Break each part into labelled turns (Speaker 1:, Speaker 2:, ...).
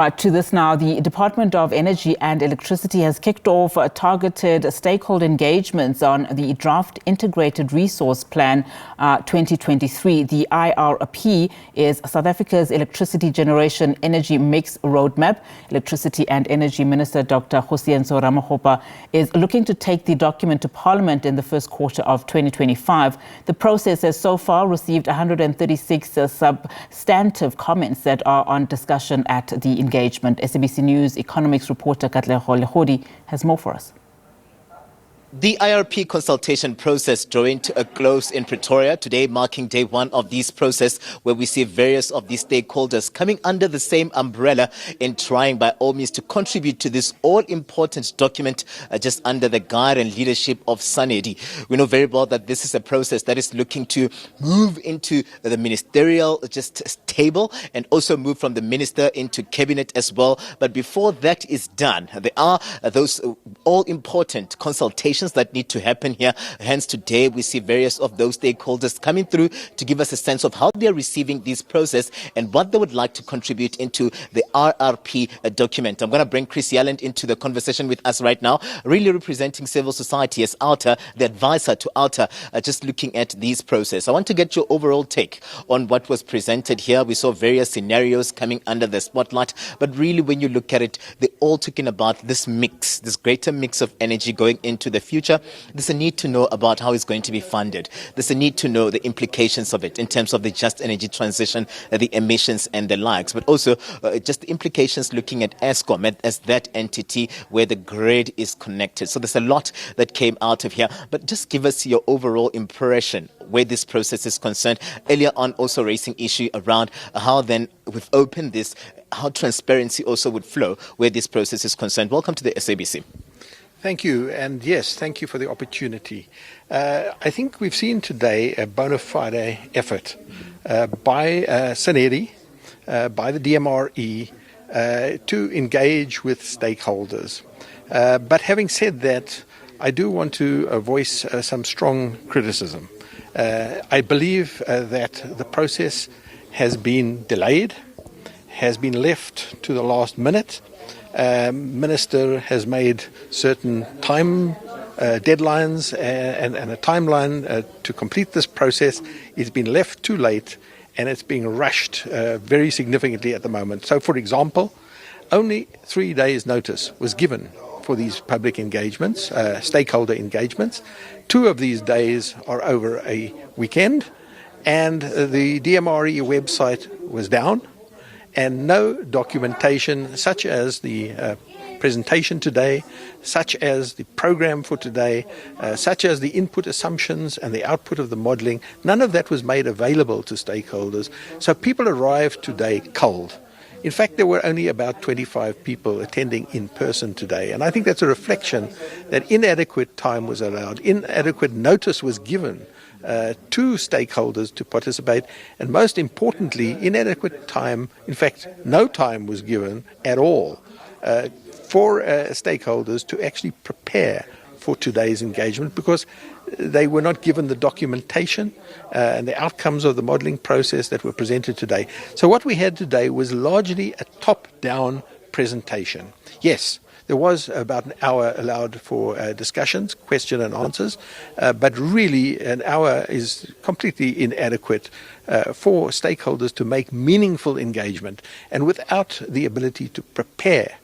Speaker 1: To this now, the Department of Energy and Electricity has kicked off targeted stakeholder engagements on the Draft Integrated Resource Plan 2023. The IRP is South Africa's electricity generation energy mix roadmap. Electricity and Energy Minister Dr. Kgosientsho Ramokgopa is looking to take the document to Parliament in the first quarter of 2025. The process has so far received 136 substantive comments that are on discussion at the engagement. SABC News economics reporter Katlego Legodi has more for us.
Speaker 2: The IRP consultation process drawing to a close in Pretoria today, marking day one of this process, where we see various of these stakeholders coming under the same umbrella in trying by all means to contribute to this all-important document just under the guide and leadership of Sanedi. We know very well that this is a process that is looking to move into the ministerial table and also move from the minister into cabinet as well. But before that is done, there are those all-important consultations that need to happen here. Hence today we see various of those stakeholders coming through to give us a sense of how they are receiving this process and what they would like to contribute into the RRP document. I'm going to bring Yelland into the conversation with us right now, really representing civil society as OUTA, the advisor to OUTA, just looking at this process. I want to get your overall take on what was presented here. We saw various scenarios coming under the spotlight, but really when you look at it, they're all talking about this mix, this greater mix of energy going into the future. There's a need to know about how it's going to be funded. There's a need to know the implications of it in terms of the just energy transition, the emissions and the likes, but also just the implications looking at Eskom as that entity where the grid is connected. So there's a lot that came out of here, but just give us your overall impression where this process is concerned. Earlier on also raising issue around how then we've opened this, how transparency also would flow where this process is concerned. Welcome to the SABC.
Speaker 3: Thank you, and yes, thank you for the opportunity. I think we've seen today a bona fide effort by Sanedi, by the DMRE, to engage with stakeholders. But having said that, I do want to voice some strong criticism. I believe that the process has been delayed, has been left to the last minute. Minister has made certain time deadlines and a timeline to complete this process. It's been left too late and it's being rushed very significantly at the moment. So, for example, only 3 days' notice was given for these public engagements, stakeholder engagements. 2 of these days are over a weekend, and the DMRE website was down. And no documentation such as the presentation today, such as the program for today, such as the input assumptions and the output of the modeling, none of that was made available to stakeholders. So people arrived today cold. In fact, there were only about 25 people attending in person today. And I think that's a reflection that inadequate time was allowed, inadequate notice was given to stakeholders to participate, and most importantly, inadequate time, in fact, no time was given at all for stakeholders to actually prepare for today's engagement because they were not given the documentation and the outcomes of the modeling process that were presented today. So what we had today was largely a top-down presentation. Yes, there was about an hour allowed for discussions, question and answers, but really an hour is completely inadequate for stakeholders to make meaningful engagement. And without the ability to prepare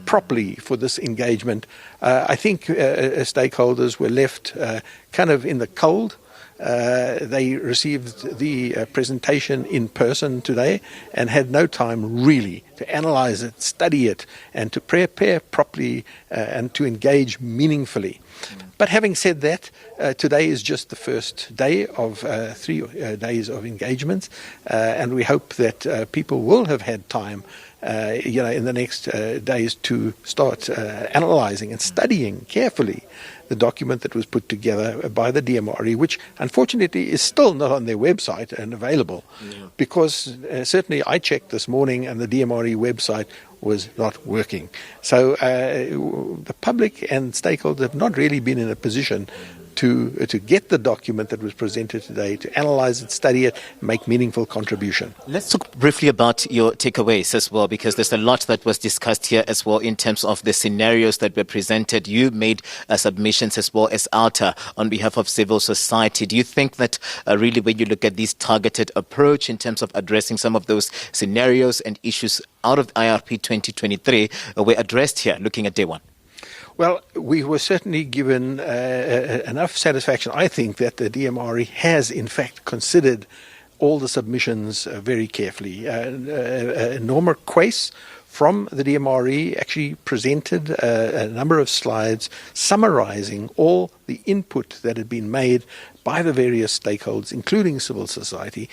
Speaker 3: properly for this engagement, I think stakeholders were left kind of in the cold. They received the presentation in person today and had no time really to analyze it, study it, and to prepare properly and to engage meaningfully. But having said that, today is just the first day of 3 days of engagements, and we hope that people will have had time in the next days to start analyzing and studying carefully the document that was put together by the DMRE, which unfortunately is still not on their website and available, because certainly I checked this morning and the DMRE website was not working. So the public and stakeholders have not really been in a position to get the document that was presented today, to analyze it, study it, make meaningful contribution.
Speaker 2: Let's talk briefly about your takeaways as well, because there's a lot that was discussed here as well in terms of the scenarios that were presented. You made submissions as well as ALTA on behalf of civil society. Do you think that really when you look at this targeted approach in terms of addressing some of those scenarios and issues out of IRP 2023 were addressed here, looking at day one?
Speaker 3: Well, we were certainly given enough satisfaction, I think, that the DMRE has in fact considered all the submissions very carefully. Norma Quace from the DMRE actually presented a number of slides summarizing all the input that had been made by the various stakeholders, including civil society,